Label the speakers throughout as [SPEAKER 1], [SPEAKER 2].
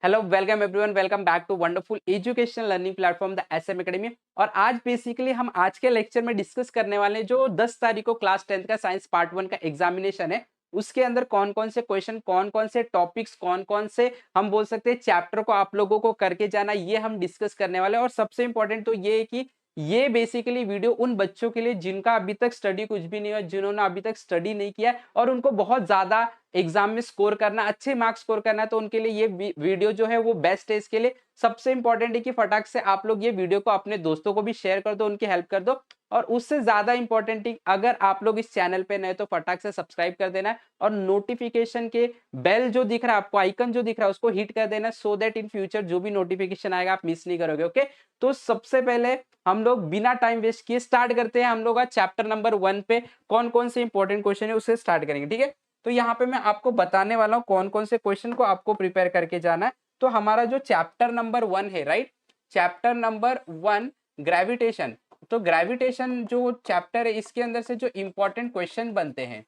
[SPEAKER 1] Hello welcome everyone, welcome back to wonderful educational learning platform the SM Academy. और आज basically हम आज के लेक्चर में डिस्कस करने वाले हैं जो 10 तारीख को क्लास 10th का साइंस पार्ट 1 का एग्जामिनेशन है। उसके अंदर कौन कौन से क्वेश्चन, कौन कौन से टॉपिक्स, कौन कौन से हम बोल सकते हैं चैप्टर को आप लोगों को करके जाना, ये हम डिस्कस करने वाले हैं। और सबसे इंपॉर्टेंट तो ये है कि ये बेसिकली वीडियो उन बच्चों के लिए जिनका अभी तक स्टडी कुछ भी नहीं हुआ, जिन्होंने अभी तक स्टडी नहीं किया और उनको बहुत ज्यादा एग्जाम में स्कोर करना, अच्छे मार्क्स स्कोर करना है, तो उनके लिए ये वीडियो जो है वो बेस्ट है। इसके लिए सबसे इंपॉर्टेंट है कि फटाक से आप लोग ये वीडियो को अपने दोस्तों को भी शेयर कर दो, उनकी हेल्प कर दो। और उससे ज्यादा इंपॉर्टेंट है अगर आप लोग इस चैनल पे नए तो फटाक से सब्सक्राइब कर देना है और नोटिफिकेशन के बेल जो दिख रहा है आपको, आइकन जो दिख रहा है उसको हिट कर देना, सो दैट इन फ्यूचर जो भी नोटिफिकेशन आएगा आप मिस नहीं करोगे। ओके, तो सबसे पहले हम लोग बिना टाइम वेस्ट किए स्टार्ट करते हैं। हम लोग आज चैप्टर नंबर 1 पे कौन कौन से इंपॉर्टेंट क्वेश्चन है उससे स्टार्ट करेंगे। ठीक है, तो यहाँ पे मैं आपको बताने वाला हूँ कौन कौन से क्वेश्चन को आपको प्रिपेयर करके जाना है। तो हमारा जो चैप्टर नंबर 1 है, राइट, चैप्टर नंबर 1 ग्रेविटेशन। तो ग्रेविटेशन जो चैप्टर है इसके अंदर से जो इंपॉर्टेंट क्वेश्चन बनते हैं,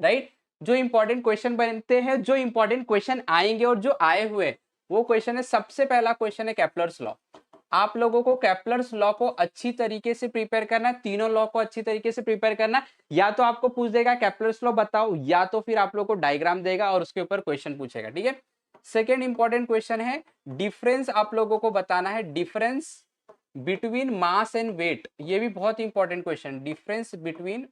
[SPEAKER 1] राइट, जो इंपॉर्टेंट क्वेश्चन बनते हैं, जो इंपॉर्टेंट क्वेश्चन आएंगे और जो आए हुए वो क्वेश्चन है, सबसे पहला क्वेश्चन है केप्लर्स लॉ। आप लोगों को केप्लर्स लॉ को अच्छी तरीके से प्रिपेयर करना है, तीनों लॉ को अच्छी तरीके से प्रिपेयर करना है। या तो आपको पूछ देगा केप्लर्स लॉ बताओ, या तो फिर आप लोगों को डायग्राम देगा और उसके ऊपर क्वेश्चन पूछेगा। ठीक है, सेकेंड इंपॉर्टेंट क्वेश्चन है डिफरेंस, आप लोगों को बताना है difference between mass and weight. ये भी बहुत important question, difference between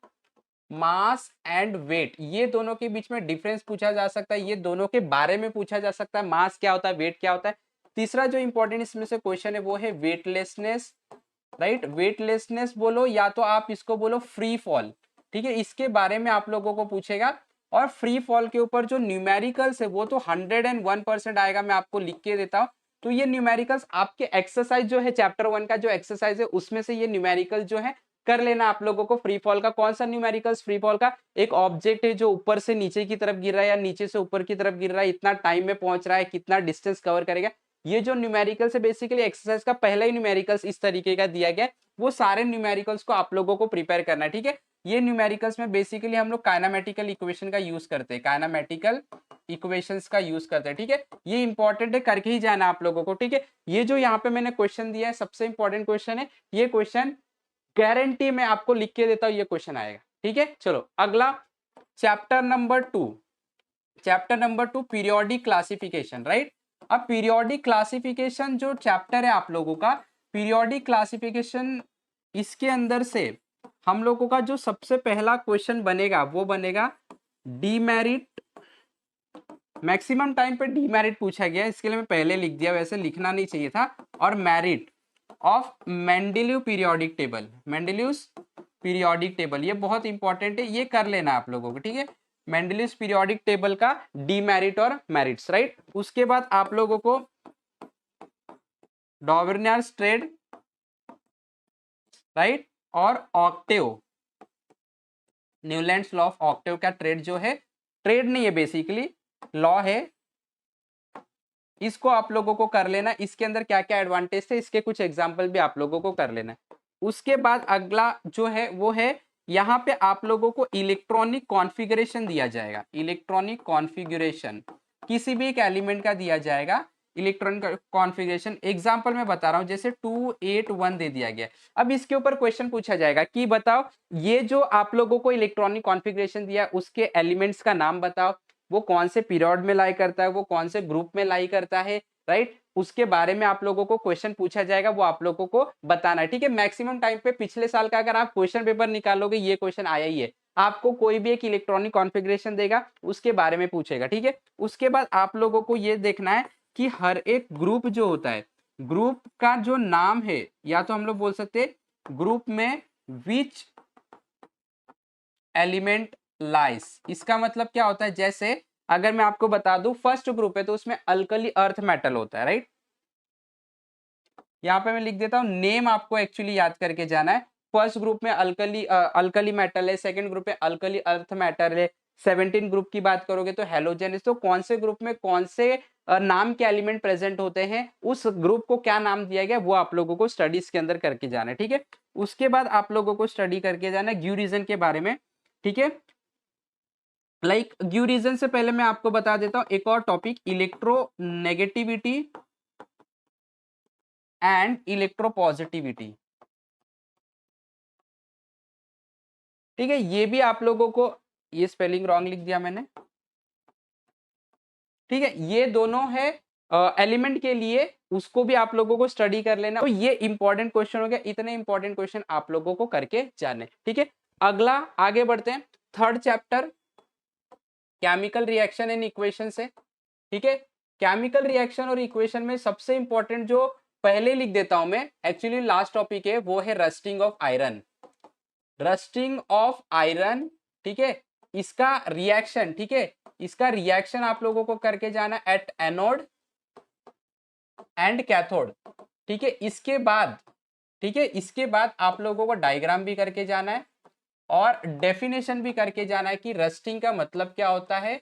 [SPEAKER 1] mass and weight, ये दोनों के बीच में डिफरेंस पूछा जा सकता है, ये दोनों के बारे में पूछा जा सकता है, मास क्या होता है, वेट क्या होता है। तीसरा जो इंपॉर्टेंट इसमें से क्वेश्चन है वो है वेटलेसनेस, राइट, वेटलेसनेस बोलो या तो आप इसको बोलो फ्री फॉल। ठीक है, इसके बारे में आप लोगों को पूछेगा। और फ्री फॉल के ऊपर जो न्यूमेरिकल्स है वो तो 101% आएगा, मैं आपको लिख के देता हूँ। तो ये न्यूमेरिकल्स आपके एक्सरसाइज जो है चैप्टर 1 का जो एक्सरसाइज है उसमें से ये न्यूमेरिकल जो है कर लेना आप लोगों को। फ्री फॉल का कौन सा न्यूमेरिकल्स, फ्री फॉल का एक ऑब्जेक्ट है जो ऊपर से नीचे की तरफ गिर रहा है या नीचे से ऊपर की तरफ गिर रहा है, इतना टाइम में पहुंच रहा है, कितना डिस्टेंस कवर करेगा। ये जो न्यूमेरिकल्स है बेसिकली एक्सरसाइज का पहला ही न्यूमेरिकल्स इस तरीके का दिया गया है, वो सारे न्यूमेरिकल्स को आप लोगों को प्रिपेयर करना है। ठीक है, ये न्यूमेरिकल्स में बेसिकली हम लोग काइनामेटिकल इक्वेशन का यूज करते हैं, काइनामेटिकल इक्वेशंस का यूज करते हैं। ठीक है, ये इंपॉर्टेंट है, करके ही जाना आप लोगों को। ठीक है, ये जो यहाँ पे मैंने क्वेश्चन दिया है सबसे इंपॉर्टेंट क्वेश्चन है, ये क्वेश्चन गारंटी मैं आपको लिख के देता हूं ये क्वेश्चन आएगा। ठीक है, चलो अगला chapter number 2, chapter number 2 periodic classification, right. अब पीरियोडिक क्लासिफिकेशन जो चैप्टर है आप लोगों का, पीरियोडिक क्लासिफिकेशन, इसके अंदर से हम लोगों का जो सबसे पहला क्वेश्चन बनेगा वो बनेगा डीमेरिट। मैक्सिमम टाइम पे डीमेरिट पूछा गया, इसके लिए मैं पहले लिख दिया, वैसे लिखना नहीं चाहिए था। और merit of Mendeleev periodic table, Mendeleev's periodic table, ये बहुत इंपॉर्टेंट है, ये कर लेना आप लोगों को। ठीक है, मेंडेलीव्स पीरियोडिक टेबल का डीमेरिट और मेरिट्स, राइट। उसके बाद आप लोगों को डॉवर्नियर्स ट्रेड, राइट, और Octave, Newlands law of Octave का ट्रेड जो है, ट्रेड नहीं है बेसिकली लॉ है, इसको आप लोगों को कर लेना। इसके अंदर क्या क्या एडवांटेज थे इसके कुछ एग्जांपल भी आप लोगों को कर लेना। उसके बाद अगला जो है वो है, यहाँ पे आप लोगों को इलेक्ट्रॉनिक कॉन्फ़िगरेशन दिया जाएगा, इलेक्ट्रॉनिक कॉन्फ़िगरेशन किसी भी एक एलिमेंट का दिया जाएगा, इलेक्ट्रॉनिक कॉन्फ़िगरेशन। एग्जांपल मैं बता रहा हूँ, जैसे 281 दे दिया गया। अब इसके ऊपर क्वेश्चन पूछा जाएगा कि बताओ ये जो आप लोगों को इलेक्ट्रॉनिक कॉन्फ़िगरेशन दिया उसके एलिमेंट्स का नाम बताओ, वो कौन से पीरियड में लाई करता है, वो कौन से ग्रुप में लाई करता है, राइट, उसके बारे में आप लोगों को क्वेश्चन पूछा जाएगा, वो आप लोगों को बताना है। ठीक है, मैक्सिमम टाइम पे पिछले साल का अगर आप क्वेश्चन पेपर निकालोगे ये क्वेश्चन आया ही है, आपको कोई भी एक इलेक्ट्रॉनिक कॉन्फ़िगरेशन देगा उसके बारे में पूछेगा। ठीक है, उसके बाद आप लोगों को ये देखना है कि हर एक ग्रुप जो होता है, ग्रुप का जो नाम है, या तो हम लोग बोल सकते हैं ग्रुप में विच एलिमेंट लाइस, इसका मतलब क्या होता है, जैसे अगर मैं आपको बता दूं फर्स्ट ग्रुप है तो उसमें अल्कली अर्थ मेटल होता है, राइट। यहाँ पे मैं लिख देता हूँ, नेम आपको एक्चुअली याद करके जाना है। फर्स्ट ग्रुप में अल्कली मेटल है, सेकंड ग्रुप में अल्कली अर्थ मेटल है, 17 ग्रुप की बात करोगे तो हेलोजन है। तो कौन से ग्रुप में कौन से नाम के एलिमेंट प्रेजेंट होते हैं, उस ग्रुप को क्या नाम दिया गया, वो आप लोगों को स्टडीज के अंदर करके जाना है। ठीक है, उसके बाद आप लोगों को स्टडी करके जाना है ग्यू रीजन के बारे में। ठीक है, लाइक गिव रीजन से पहले मैं आपको बता देता हूं एक और टॉपिक, इलेक्ट्रोनेगेटिविटी एंड इलेक्ट्रोपॉजिटिविटी। ठीक है, ये भी आप लोगों को, ये स्पेलिंग रॉन्ग लिख दिया मैंने। ठीक है, ये दोनों है एलिमेंट के लिए, उसको भी आप लोगों को स्टडी कर लेना। तो ये इंपॉर्टेंट क्वेश्चन हो गया, इतने इंपॉर्टेंट क्वेश्चन आप लोगों को करके जाने। ठीक है, अगला आगे बढ़ते हैं, third chapter chemical reaction and equation से। ठीक है, केमिकल रिएक्शन और इक्वेशन में सबसे इंपॉर्टेंट जो पहले लिख देता हूं मैं, एक्चुअली लास्ट टॉपिक है, वो है rusting of iron. Rusting of iron, ठीक है, इसका रिएक्शन, ठीक है, इसका रिएक्शन आप लोगों को करके जाना एट एनोड एंड कैथोड। ठीक है, इसके बाद, ठीक है, इसके बाद आप लोगों को डायग्राम भी करके जाना है और डेफिनेशन भी करके जाना है कि रस्टिंग का मतलब क्या होता है।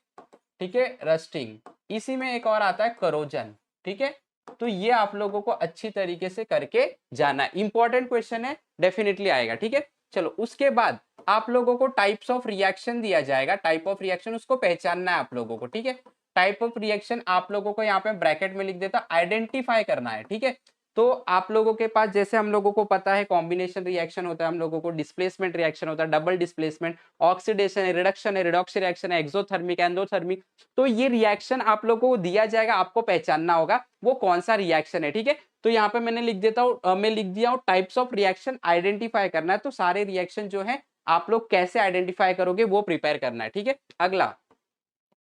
[SPEAKER 1] ठीक है, रस्टिंग, इसी में एक और आता है करोजन। ठीक है, तो ये आप लोगों को अच्छी तरीके से करके जाना है, इंपॉर्टेंट क्वेश्चन है, डेफिनेटली आएगा। ठीक है, चलो उसके बाद आप लोगों को टाइप्स ऑफ रिएक्शन दिया जाएगा, टाइप ऑफ रिएक्शन उसको पहचानना है आप लोगों को। ठीक है, टाइप ऑफ रिएक्शन आप लोगों को यहाँ पे ब्रैकेट में लिख देता, आइडेंटिफाई करना है। ठीक है, तो आप लोगों के पास जैसे हम लोगों को पता है कॉम्बिनेशन रिएक्शन होता है, हम लोगों को डिस्प्लेसमेंट रिएक्शन होता है, डबल डिस्प्लेसमेंट, ऑक्सीडेशन है, रिडक्शन है, रिडॉक्स रिएक्शन है, एक्सोथर्मिक, एंडोथर्मिक। तो ये रिएक्शन आप लोगों को दिया जाएगा, आपको पहचानना होगा वो कौन सा रिएक्शन है। ठीक है, तो यहाँ पे मैंने लिख देता हूँ, मैं लिख दिया हूँ टाइप्स ऑफ रिएक्शन आइडेंटिफाई करना है। तो सारे रिएक्शन जो है आप लोग कैसे आइडेंटिफाई करोगे वो प्रिपेयर करना है। ठीक है, अगला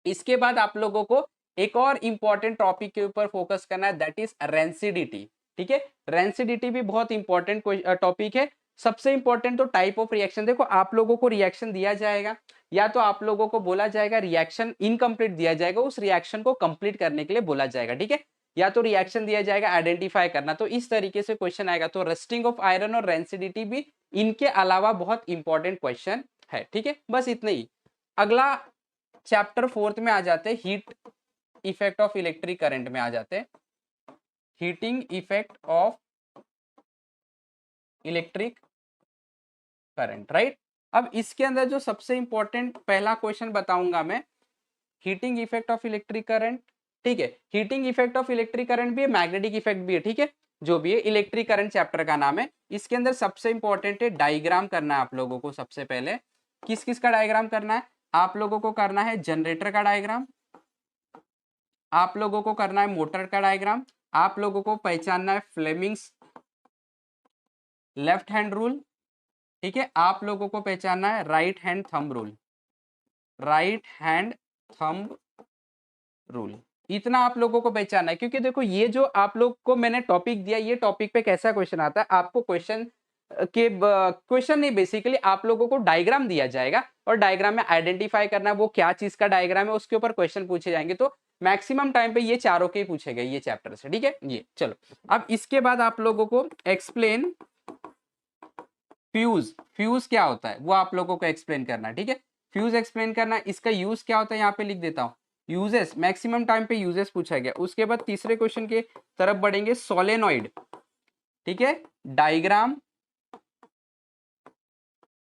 [SPEAKER 1] इसके बाद आप लोगों को एक और इंपॉर्टेंट टॉपिक के ऊपर फोकस करना है, दैट इज रेंसिडिटी। ठीक है, रेंसिडिटी भी बहुत इंपॉर्टेंट टॉपिक है। सबसे इंपॉर्टेंट तो टाइप ऑफ रिएक्शन, देखो आप लोगों को रिएक्शन दिया जाएगा, या तो आप लोगों को बोला जाएगा रिएक्शन इनकम्प्लीट दिया जाएगा, उस रिएक्शन को कंप्लीट करने के लिए बोला जाएगा। ठीक है, या तो रिएक्शन दिया जाएगा आइडेंटिफाई करना, तो इस तरीके से क्वेश्चन आएगा। तो रस्टिंग ऑफ आयरन और रेंसिडिटी भी इनके अलावा बहुत इंपॉर्टेंट क्वेश्चन है। ठीक है, बस इतना ही। अगला चैप्टर फोर्थ में आ जाते हैं, heat effect of electric current में आ जाते हैं, heating effect of electric current, right. अब इसके अंदर जो सबसे इंपॉर्टेंट पहला क्वेश्चन बताऊंगा मैं, heating effect of electric current. ठीक है, heating effect of electric current भी है, मैग्नेटिक इफेक्ट भी है। ठीक है, जो भी है, इलेक्ट्रिक करंट चैप्टर का नाम है। इसके अंदर सबसे इंपॉर्टेंट है डायग्राम करना है आप लोगों को। सबसे पहले किस किस का डायग्राम करना है आप लोगों को? करना है जनरेटर का डायग्राम, आप लोगों को करना है मोटर का डायग्राम, आप लोगों को पहचानना है फ्लेमिंग्स लेफ्ट हैंड रूल। ठीक है, आप लोगों को पहचानना है right hand thumb rule, right hand thumb rule. इतना आप लोगों को पहचानना है, क्योंकि देखो ये जो आप लोग को मैंने टॉपिक दिया, ये टॉपिक पे कैसा क्वेश्चन आता है, आपको क्वेश्चन नहीं, बेसिकली आप लोगों को डायग्राम दिया जाएगा और डायग्राम में आइडेंटिफाई करना है वो क्या चीज का डायग्राम है, उसके ऊपर क्वेश्चन पूछे जाएंगे। तो मैक्सिमम टाइम पे ये चारों के ही पूछे गए ये चैप्टर से। ठीक है, ये चलो अब इसके बाद आप लोगों को एक्सप्लेन फ्यूज, फ्यूज क्या होता है वो आप लोगों को एक्सप्लेन करना है। ठीक है, फ्यूज एक्सप्लेन करना है, इसका यूज क्या होता है यहाँ पे लिख देता हूँ, यूजेस, मैक्सिमम टाइम पे यूजेस पूछा गया। उसके बाद तीसरे क्वेश्चन के तरफ बढ़ेंगे, सोलेनॉइड। ठीक है, डायग्राम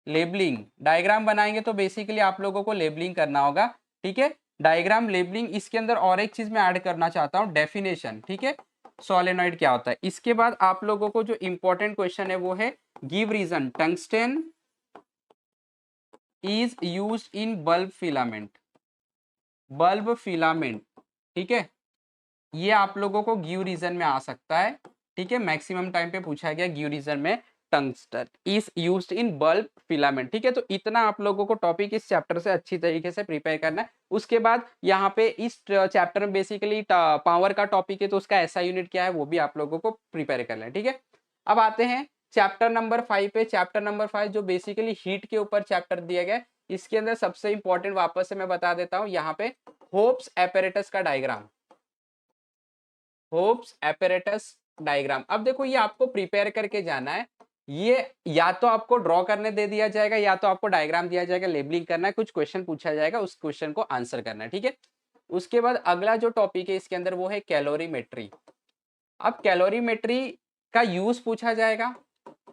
[SPEAKER 1] लेबलिंग, डायग्राम बनाएंगे तो बेसिकली आप लोगों को लेबलिंग करना होगा। ठीक है, डायग्राम लेबलिंग, इसके अंदर और एक चीज मैं ऐड करना चाहता हूँ, डेफिनेशन। ठीक है, सोलेनॉइड क्या होता है। इसके बाद आप लोगों को जो इंपॉर्टेंट क्वेश्चन है वो है give reason tungsten is used in bulb filament, bulb filament. ठीक है, ये आप लोगों को गिव रीजन में आ सकता है। ठीक है, मैक्सिमम टाइम पे पूछा गया गिव रीजन में, tungsten is used in bulb filament. ठीक है, तो इतना आप लोगों को टॉपिक इस चैप्टर से अच्छी तरीके से प्रिपेयर करना है। उसके बाद यहाँ पे इस चैप्टर में बेसिकली पावर का टॉपिक है, तो उसका ऐसा यूनिट क्या है वो भी आप लोगों को प्रिपेयर करना है। ठीक है, अब आते हैं चैप्टर नंबर 5 पे। चैप्टर नंबर 5 जो बेसिकली हीट के ऊपर चैप्टर दिया गया है, इसके अंदर सबसे इंपॉर्टेंट वापस से मैं बता देता हूँ, यहाँ पे होप्स एपेरेटस का डायग्राम, होप्स एपेरेटस डायग्राम। अब देखो ये आपको प्रिपेयर करके जाना है, ये या तो आपको ड्रॉ करने दे दिया जाएगा या तो आपको डायग्राम दिया जाएगा, लेबलिंग करना है, कुछ क्वेश्चन पूछा जाएगा, उस क्वेश्चन को आंसर करना है। ठीक है, उसके बाद अगला जो टॉपिक है इसके अंदर वो है कैलोरीमेट्री। अब कैलोरीमेट्री का यूज पूछा जाएगा,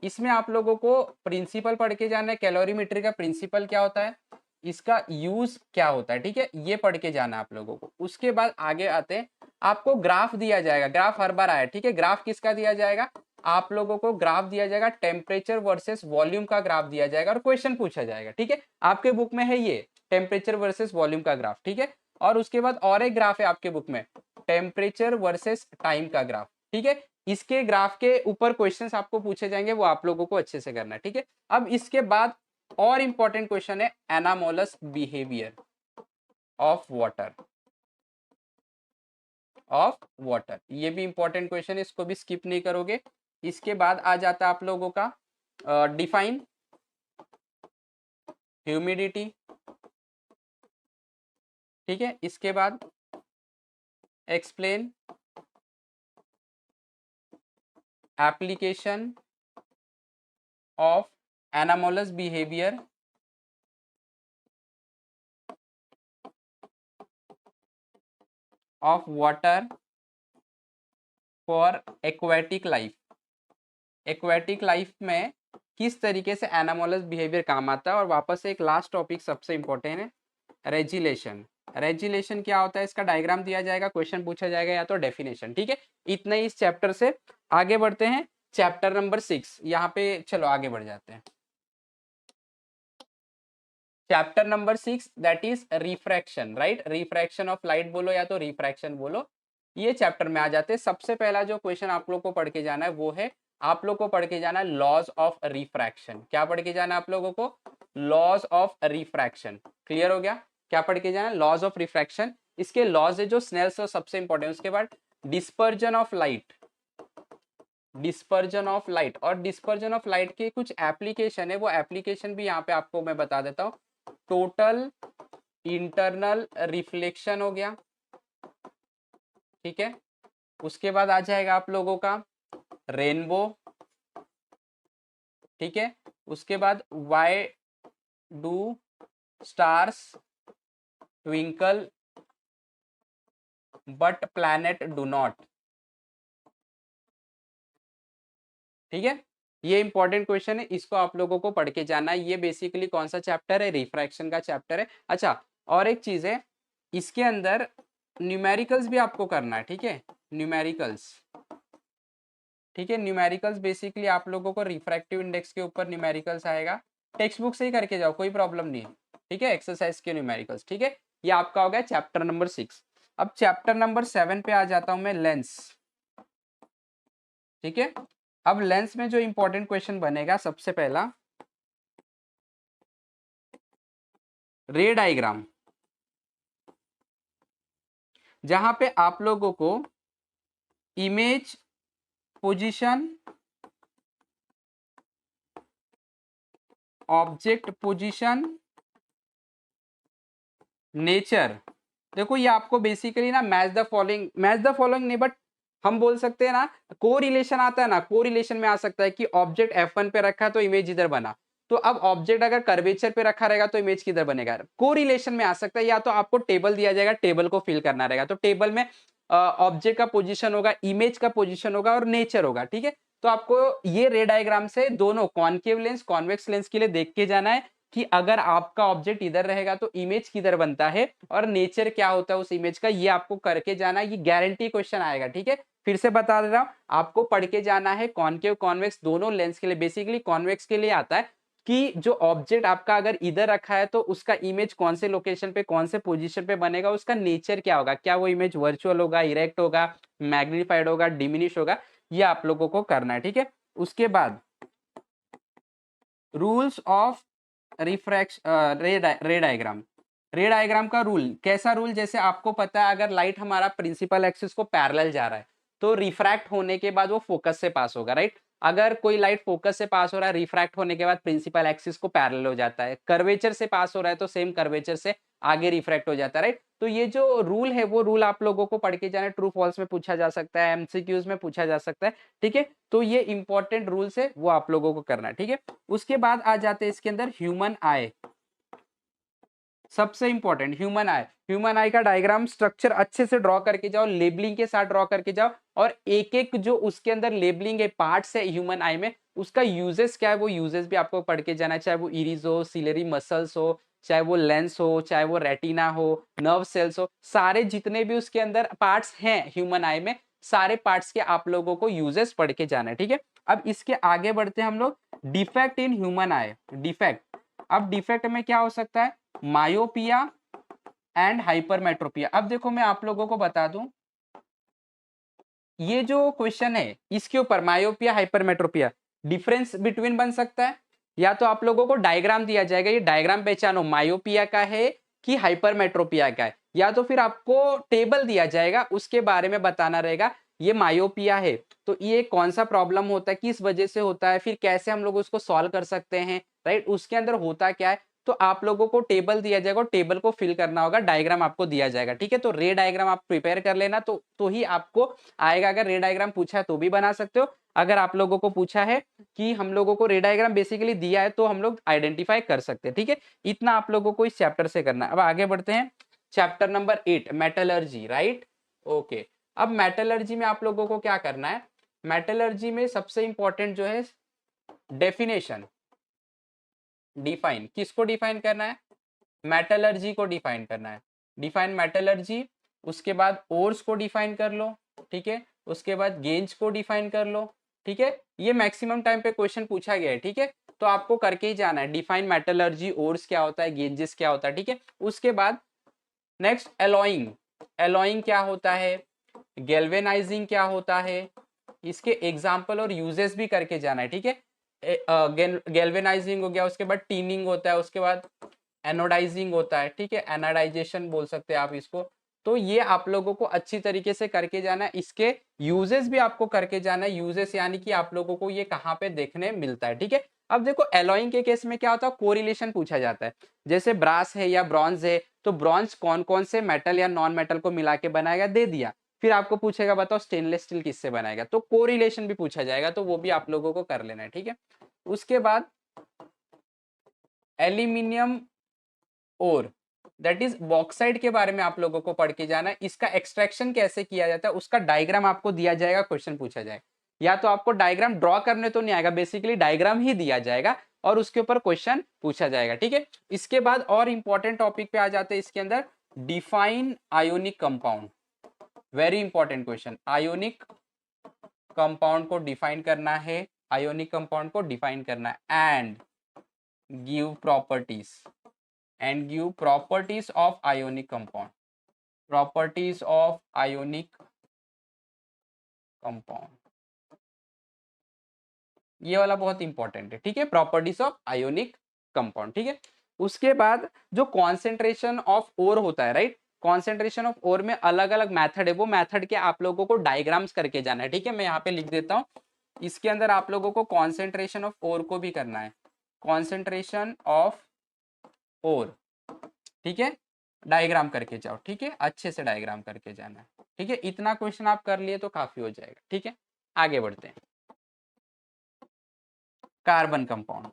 [SPEAKER 1] इसमें आप लोगों को प्रिंसिपल पढ़ के जाना है, कैलोरीमेट्री का प्रिंसिपल क्या होता है, इसका यूज क्या होता है, ठीक है, ये पढ़ के जाना आप लोगों को। उसके बाद आगे आते हैं, आपको ग्राफ दिया जाएगा, ग्राफ हर बार आया, ठीक है, ग्राफ किसका दिया जाएगा, आप लोगों को ग्राफ दिया जाएगा, टेम्परेचर वर्सेस वॉल्यूम का ग्राफ दिया जाएगा और क्वेश्चन पूछा जाएगा, ठीक है, आपके बुक में है ये टेम्परेचर वर्सेस वॉल्यूम का ग्राफ, ठीक है। और उसके बाद और एक ग्राफ है आपके बुक में, टेम्परेचर वर्सेस टाइम का ग्राफ, ठीक है। इसके ग्राफ के ऊपर क्वेश्चंस आपको पूछे जाएंगे, वो आप लोगों को अच्छे से करना है, ठीक है। अब इसके बाद और इंपॉर्टेंट क्वेश्चन है एनामोलस बिहेवियर ऑफ वाटर, ये भी इंपॉर्टेंट क्वेश्चन है, इसको भी स्किप नहीं करोगे। इसके बाद आ जाता है आप लोगों का डिफाइन ह्यूमिडिटी, ठीक है। इसके बाद explain application of anomalous behaviour of water for aquatic life, aquatic life में किस तरीके से एनामोलस बिहेवियर काम आता है। और वापस से एक लास्ट टॉपिक सबसे इंपॉर्टेंट है, रेजिलेशन। रेजिलेशन क्या होता है, इसका डायग्राम दिया जाएगा, क्वेश्चन पूछा जाएगा या तो डेफिनेशन, ठीक है। इतना ही इस चैप्टर से। आगे बढ़ते हैं चैप्टर नंबर 6, यहाँ पे चलो आगे बढ़ जाते हैं। Chapter number 6 that is refraction, right, refraction of light बोलो या तो रिफ्रैक्शन बोलो, ये चैप्टर में आ जाते हैं। सबसे पहला जो क्वेश्चन आप लोग को पढ़ के जाना है वो है, आप लोग को पढ़ के जाना है लॉज ऑफ रिफ्रैक्शन। क्या पढ़ के जाना है आप लोगों को, लॉज ऑफ रिफ्रैक्शन। क्लियर हो गया, क्या पढ़ के जाना है, लॉज ऑफ रिफ्रैक्शन। इसके लॉज है जो स्नेल्स और सबसे इंपॉर्टेंट। उसके बाद dispersion of light, dispersion of light, और डिस्पर्जन ऑफ लाइट के कुछ एप्लीकेशन है, वो एप्लीकेशन भी यहाँ पे आपको मैं बता देता हूँ। टोटल इंटरनल रिफ्लेक्शन हो गया, ठीक है। उसके बाद आ जाएगा आप लोगों का रेनबो, ठीक है। उसके बाद why do stars twinkle but planet do not, ठीक है। ये इंपॉर्टेंट क्वेश्चन है, इसको आप लोगों को पढ़ के जाना है। ये बेसिकली कौन सा चैप्टर है, रिफ्रैक्शन का चैप्टर है। अच्छा, और एक चीज है, इसके अंदर न्यूमेरिकल्स भी आपको करना है, ठीक है, न्यूमेरिकल्स, ठीक है। न्यूमेरिकल्स बेसिकली आप लोगों को रिफ्रैक्टिव इंडेक्स के ऊपर न्यूमेरिकल्स आएगा, टेक्स्ट बुक से ही करके जाओ, कोई प्रॉब्लम नहीं है, ठीक है, एक्सरसाइज के न्यूमेरिकल्स, ठीक है। ये आपका हो गया चैप्टर नंबर 6। अब चैप्टर नंबर 7 पे आ जाता हूं मैं, लेंस, ठीक है। अब लेंस में जो इंपॉर्टेंट क्वेश्चन बनेगा, सबसे पहला रे डायग्राम, जहां पे आप लोगों को image position, object position, nature, देखो ये आपको बेसिकली ना match the following, match the following नहीं, बट हम बोल सकते हैं ना, को रिलेशन आता है ना, को रिलेशन में आ सकता है कि ऑब्जेक्ट F1 पे रखा तो इमेज इधर बना, तो अब ऑब्जेक्ट अगर कर्वेचर पे रखा रहेगा तो इमेज किधर बनेगा, को रिलेशन में आ सकता है। या तो आपको टेबल दिया जाएगा, टेबल को फिल करना रहेगा, तो टेबल में ऑब्जेक्ट का पोजीशन होगा, इमेज का पोजीशन होगा और नेचर होगा, ठीक है। तो आपको ये रे डायग्राम से दोनों कॉन्केव लेंस कॉन्वेक्स लेंस के लिए देख के जाना है कि अगर आपका ऑब्जेक्ट इधर रहेगा तो इमेज किधर बनता है और नेचर क्या होता है उस इमेज का, ये आपको करके जाना है। ये गारंटी क्वेश्चन आएगा, ठीक है। फिर से बता दे रहा हूं, आपको पढ़ के जाना है कॉन्केव कॉन्वेक्स दोनों लेंस के लिए। बेसिकली कॉन्वेक्स के लिए आता है कि जो ऑब्जेक्ट आपका अगर इधर रखा है तो उसका इमेज कौन से लोकेशन पे कौन से पोजीशन पे बनेगा, उसका नेचर क्या होगा, क्या वो इमेज वर्चुअल होगा, इरेक्ट होगा, मैग्नीफाइड होगा, डिमिनिश होगा, ये आप लोगों को करना है, ठीक है। उसके बाद रूल्स ऑफ रिफ्रैक्शन, रे डायग्राम, रे डायग्राम का रूल कैसा रूल, जैसे आपको पता है अगर लाइट हमारा प्रिंसिपल एक्सिस को पैरेलल जा रहा है तो रिफ्रैक्ट होने के बाद वो फोकस से पास होगा, राइट। अगर कोई लाइट फोकस से पास हो रहा है, रिफ्रैक्ट होने के बाद प्रिंसिपल एक्सिस को पैरेलल हो जाता है। कर्वेचर से पास हो रहा है तो सेम कर्वेचर से आगे रिफ्रैक्ट हो जाता है, राइट। तो ये जो रूल है वो रूल आप लोगों को पढ़ के जाना है, ट्रू फॉल्स में पूछा जा सकता है, एमसीक्यूज में पूछा जा सकता है, ठीक है। तो ये इंपॉर्टेंट रूल्स है, वो आप लोगों को करना है, ठीक है। उसके बाद आ जाते हैं इसके अंदर ह्यूमन आई, सबसे इंपॉर्टेंट ह्यूमन आई। ह्यूमन आई का डायग्राम स्ट्रक्चर अच्छे से ड्रॉ करके जाओ, लेबलिंग के साथ ड्रॉ करके जाओ, और एक एक जो उसके अंदर लेबलिंग है पार्ट्स है ह्यूमन आई में, उसका यूजेस क्या है वो यूजेस भी आपको पढ़ के जाना, चाहे वो इरीज हो, सिलरी मसल्स हो, चाहे वो लेंस हो, चाहे वो रेटिना हो, नर्व सेल्स हो, सारे जितने भी उसके अंदर पार्ट्स हैं ह्यूमन आई में, सारे पार्ट्स के आप लोगों को यूजेस पढ़ के जाना है, ठीक है। अब इसके आगे बढ़ते हैं हम लोग, defect in human I, defect. अब डिफेक्ट में क्या हो सकता है, मायोपिया एंड हाइपरमेट्रोपिया। अब देखो मैं आप लोगों को बता दूं, ये जो क्वेश्चन है इसके ऊपर मायोपिया हाइपरमेट्रोपिया डिफरेंस बिटवीन बन सकता है, या तो आप लोगों को डायग्राम दिया जाएगा, ये डायग्राम पहचानो मायोपिया का है कि हाइपरमेट्रोपिया का है, या तो फिर आपको टेबल दिया जाएगा उसके बारे में बताना रहेगा ये मायोपिया है तो ये कौन सा प्रॉब्लम होता है, किस वजह से होता है, फिर कैसे हम लोग उसको सॉल्व कर सकते हैं, राइट, उसके अंदर होता क्या है। तो आप लोगों को टेबल दिया जाएगा और टेबल को फिल करना होगा, डायग्राम आपको दिया जाएगा, ठीक है। तो रे डायग्राम आप प्रिपेयर कर लेना, तो ही आपको आएगा। अगर रे डायग्राम पूछा है तो भी बना सकते हो, अगर आप लोगों को पूछा है कि हम लोगों को रे डायग्राम बेसिकली दिया है तो हम लोग आइडेंटिफाई कर सकते हैं, ठीक है। इतना आप लोगों को इस चैप्टर से करना है। अब आगे बढ़ते हैं, chapter number 8 metallurgy, right, okay. अब मेटलर्जी में आप लोगों को क्या करना है, मेटलर्जी में सबसे इंपॉर्टेंट जो है डेफिनेशन, डिफाइन, किसको डिफाइन करना है, मेटलर्जी को डिफाइन करना है, डिफाइन मेटलर्जी। उसके बाद ओर्स को डिफाइन कर लो, ठीक है। उसके बाद गेंज को डिफाइन कर लो, ठीक है। ये मैक्सिमम टाइम पे क्वेश्चन पूछा गया है, ठीक है, तो आपको करके ही जाना है, डिफाइन मेटलर्जी, ओर्स क्या होता है, गेंजेस क्या होता है, ठीक है। उसके बाद नेक्स्ट एलॉइंग, एलॉइंग क्या होता है, गैल्वेनाइजिंग क्या होता है, इसके एग्जाम्पल और यूजेस भी करके जाना है, ठीक है। गैल्वेनाइजिंग हो गया, उसके बाद टीनिंग होता है, उसके बाद एनोडाइजिंग होता है, ठीक है, एनाडाइजेशन बोल सकते हैं आप इसको। तो ये आप लोगों को अच्छी तरीके से करके जाना है, इसके यूजेस भी आपको करके जाना है, यूजेस यानी कि आप लोगों को ये कहाँ पे देखने मिलता है, ठीक है। अब देखो एलॉइंग के केस में क्या होता है, कोरिलेशन पूछा जाता है, जैसे ब्रास है या ब्रॉन्ज है, तो ब्रॉन्ज कौन कौन से मेटल या नॉन मेटल को मिला के बनाएगा, दे दिया, फिर आपको पूछेगा बताओ स्टेनलेस स्टील किससे बनाएगा, तो कोरिलेशन भी पूछा जाएगा, तो वो भी आप लोगों को कर लेना है, ठीक है। उसके बाद एल्यूमिनियम और दैट इज बॉक्साइड के बारे में आप लोगों को पढ़ के जाना है, इसका एक्सट्रैक्शन कैसे किया जाता है, उसका डायग्राम आपको दिया जाएगा, क्वेश्चन पूछा जाएगा, या तो आपको डायग्राम ड्रॉ करने तो नहीं आएगा, बेसिकली डायग्राम ही दिया जाएगा और उसके ऊपर क्वेश्चन पूछा जाएगा, ठीक है। इसके बाद और इंपॉर्टेंट टॉपिक पे आ जाते हैं इसके अंदर, define ionic compound, very important question, ionic compound को डिफाइन करना है, आयोनिक कंपाउंड को डिफाइन करना है, and give properties, and give properties of ionic compound, properties of ionic compound, ये वाला बहुत इंपॉर्टेंट है, ठीक है, प्रॉपर्टीज ऑफ आयोनिक कंपाउंड, ठीक है। उसके बाद जो कॉन्सेंट्रेशन ऑफ ओर होता है, राइट, कॉन्सेंट्रेशन ऑफ ओर में अलग अलग मेथड है, वो मेथड के आप लोगों को डायग्राम्स करके जाना है, ठीक है। मैं यहाँ पे लिख देता हूँ, इसके अंदर आप लोगों को कॉन्सेंट्रेशन ऑफ ओर को भी करना है, कॉन्सेंट्रेशन ऑफ ओर, ठीक है, डायग्राम करके जाओ, ठीक है, अच्छे से डायग्राम करके जाना है, ठीक है। इतना क्वेश्चन आप कर लिए तो काफी हो जाएगा, ठीक है। आगे बढ़ते हैं, कार्बन कंपाउंड।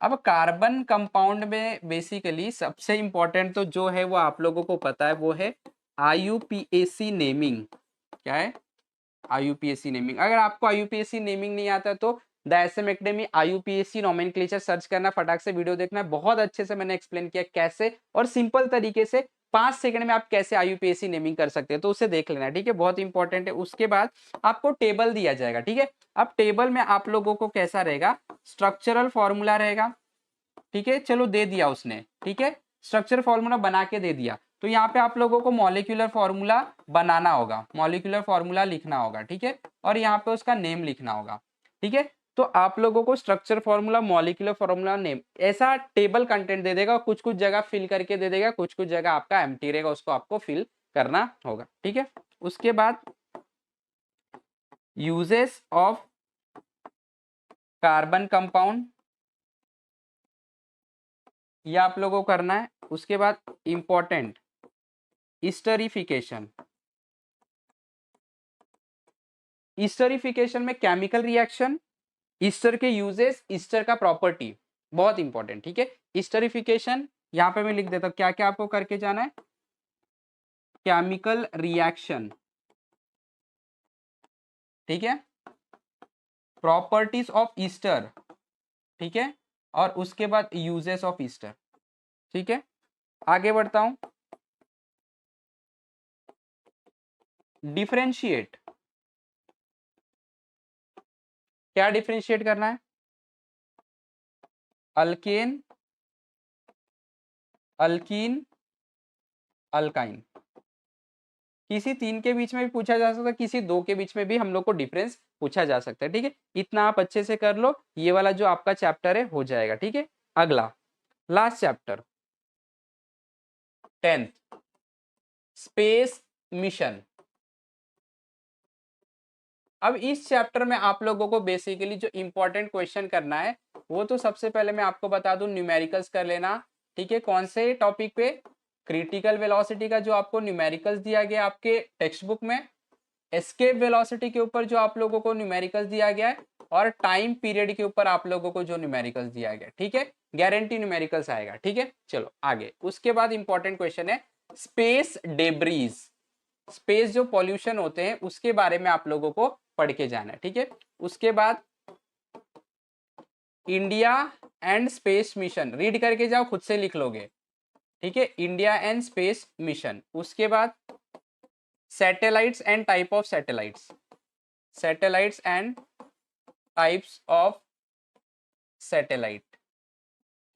[SPEAKER 1] अब कार्बन कंपाउंड में बेसिकली सबसे इंपॉर्टेंट तो जो है वो आप लोगों को पता है, वो है IUPAC नेमिंग। क्या है, IUPAC नेमिंग। अगर आपको IUPAC नेमिंग नहीं आता तो the SM academy IUPAC nomenclature search करना, फटाक से वीडियो देखना, बहुत अच्छे से मैंने एक्सप्लेन किया कैसे, और सिंपल तरीके से 5 सेकंड में आप कैसे IUPAC नेमिंग कर सकते हैं, तो उसे देख लेना, ठीक है, बहुत इंपॉर्टेंट है। उसके बाद आपको टेबल दिया जाएगा, ठीक है। अब टेबल में आप लोगों को कैसा रहेगा, स्ट्रक्चरल फॉर्मूला रहेगा, ठीक है, चलो दे दिया उसने, ठीक है, स्ट्रक्चर फॉर्मूला बना के दे दिया, तो यहाँ पे आप लोगों को मॉलिक्यूलर फॉर्मूला बनाना होगा, मॉलिक्यूलर फॉर्मूला लिखना होगा, ठीक है, और यहाँ पे उसका नेम लिखना होगा, ठीक है। तो आप लोगों को structure formula, molecular formula, name, ऐसा टेबल कंटेंट दे देगा, कुछ कुछ जगह फिल करके दे देगा, कुछ कुछ जगह आपका एम्प्टी रहेगा, उसको आपको फिल करना होगा, ठीक है। उसके बाद यूजेस ऑफ कार्बन कंपाउंड, ये आप लोगों को करना है। उसके बाद इंपॉर्टेंट ईस्टरिफिकेशन, ईस्टरिफिकेशन में केमिकल रिएक्शन, ईस्टर के यूजेस, ईस्टर का प्रॉपर्टी, बहुत इंपॉर्टेंट, ठीक है। ईस्टरिफिकेशन यहाँ पे मैं लिख देता हूँ, क्या क्या आपको करके जाना है, केमिकल रिएक्शन, ठीक है, प्रॉपर्टीज ऑफ ईस्टर, ठीक है, और उसके बाद यूजेस ऑफ ईस्टर, ठीक है, आगे बढ़ता हूं। डिफरेंशिएट, क्या डिफरेंशिएट करना है? Alkane, alkyne, alkyne. किसी तीन के बीच में भी पूछा जा सकता है, किसी दो के बीच में भी हम लोग को डिफरेंस पूछा जा सकता है। ठीक है, इतना आप अच्छे से कर लो, ये वाला जो आपका चैप्टर है हो जाएगा। ठीक है, अगला last chapter 10th, space mission. अब इस चैप्टर में आप लोगों को बेसिकली जो इंपॉर्टेंट क्वेश्चन करना है वो तो सबसे पहले मैं आपको बता दूं, न्यूमेरिकल्स कर लेना। ठीक है, कौन से टॉपिक पे? क्रिटिकल वेलोसिटी का जो आपको न्यूमेरिकल्स दिया गया आपके टेक्स्ट बुक में, एस्केप वेलोसिटी के ऊपर जो आप लोगों को न्यूमेरिकल्स दिया गया है, और टाइम पीरियड के ऊपर आप लोगों को जो न्यूमेरिकल्स दिया गया। ठीक है, गारंटी न्यूमेरिकल्स आएगा। ठीक है, चलो आगे। उसके बाद इंपॉर्टेंट क्वेश्चन है स्पेस डेब्रीज। स्पेस जो पॉल्यूशन होते हैं उसके बारे में आप लोगों को पढ़ के जाना है। ठीक है, उसके बाद India and space mission, read करके जाओ, खुद से लिख लोगे। ठीक है, इंडिया एंड स्पेस मिशन। उसके बाद satellites and type of satellites, satellites and types of satellite.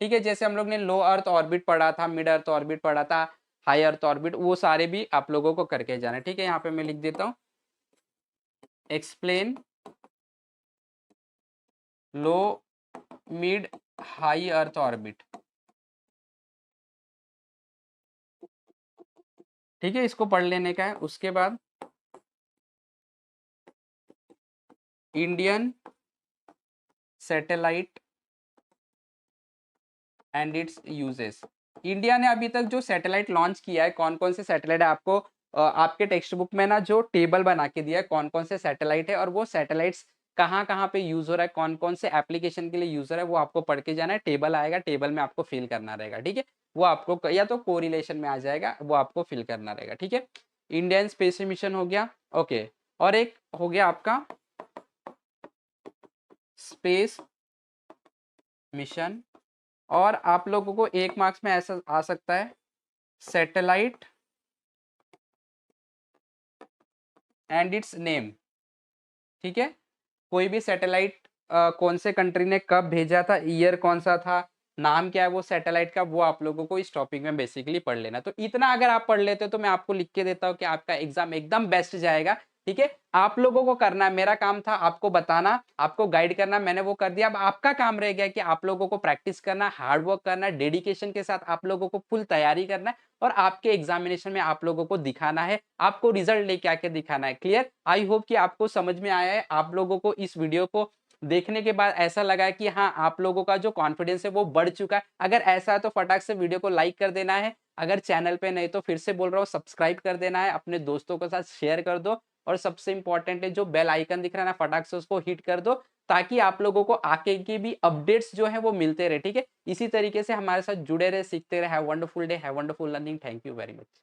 [SPEAKER 1] ठीक है, जैसे हम लोग ने लो अर्थ ऑर्बिट पढ़ा था, मिड अर्थ ऑर्बिट पढ़ा था, हाई अर्थ ऑर्बिट, वो सारे भी आप लोगों को करके जाना है। ठीक है, यहाँ पे मैं लिख देता हूँ, एक्सप्लेन लो, मिड, हाई अर्थ ऑर्बिट। ठीक है, इसको पढ़ लेने का है। उसके बाद Indian satellite and it's uses. India ने अभी तक जो सैटेलाइट लॉन्च किया है, कौन कौन से सैटेलाइट है, आपको आपके टेक्स्ट बुक में ना जो टेबल बना के दिया है कौन कौन से सैटेलाइट है, और वो सैटेलाइट्स कहाँ कहाँ पे यूज हो रहा है, कौन कौन से एप्लीकेशन के लिए यूज हो रहा है, वो आपको पढ़ के जाना है। टेबल आएगा, टेबल में आपको फिल करना रहेगा। ठीक है, वो आपको या तो कोरिलेशन में आ जाएगा, वो आपको फिल करना रहेगा। ठीक है, इंडियन स्पेस मिशन हो गया। ओके, और एक हो गया आपका स्पेस मिशन, और आप लोगों को एक मार्क्स में ऐसा आ सकता है सैटेलाइट एंड इट्स नेम। ठीक है, कोई भी सैटेलाइट कौन से कंट्री ने कब भेजा था, ईयर कौन सा था, नाम क्या है वो सैटेलाइट का, वो आप लोगों को इस टॉपिक में बेसिकली पढ़ लेना। तो इतना अगर आप पढ़ लेते हो तो मैं आपको लिख के देता हूँ कि आपका एग्जाम एकदम बेस्ट जाएगा। ठीक है, आप लोगों को करना है, मेरा काम था आपको बताना, आपको गाइड करना, मैंने वो कर दिया। अब आपका काम रह गया कि आप लोगों को प्रैक्टिस करना, हार्ड वर्क करना, डेडिकेशन के साथ आप लोगों को फुल तैयारी करना है, और आपके एग्जामिनेशन में आप लोगों को दिखाना है, आपको रिजल्ट लेके आके दिखाना है। क्लियर? आई होप कि आपको समझ में आया है। आप लोगों को इस वीडियो को देखने के बाद ऐसा लगा है कि हाँ, आप लोगों का जो कॉन्फिडेंस है वो बढ़ चुका है। अगर ऐसा है तो फटाक से वीडियो को लाइक कर देना है, अगर चैनल पे नहीं तो फिर से बोल रहा हूँ सब्सक्राइब कर देना है, अपने दोस्तों के साथ शेयर कर दो, और सबसे इंपॉर्टेंट है जो बेल आइकन दिख रहा है ना, फटाक से उसको हिट कर दो, ताकि आप लोगों को आगे की भी अपडेट्स जो है वो मिलते रहे। ठीक है, इसी तरीके से हमारे साथ जुड़े रहे, सीखते रहे। Have wonderful day, have wonderful learning. Thank you very much.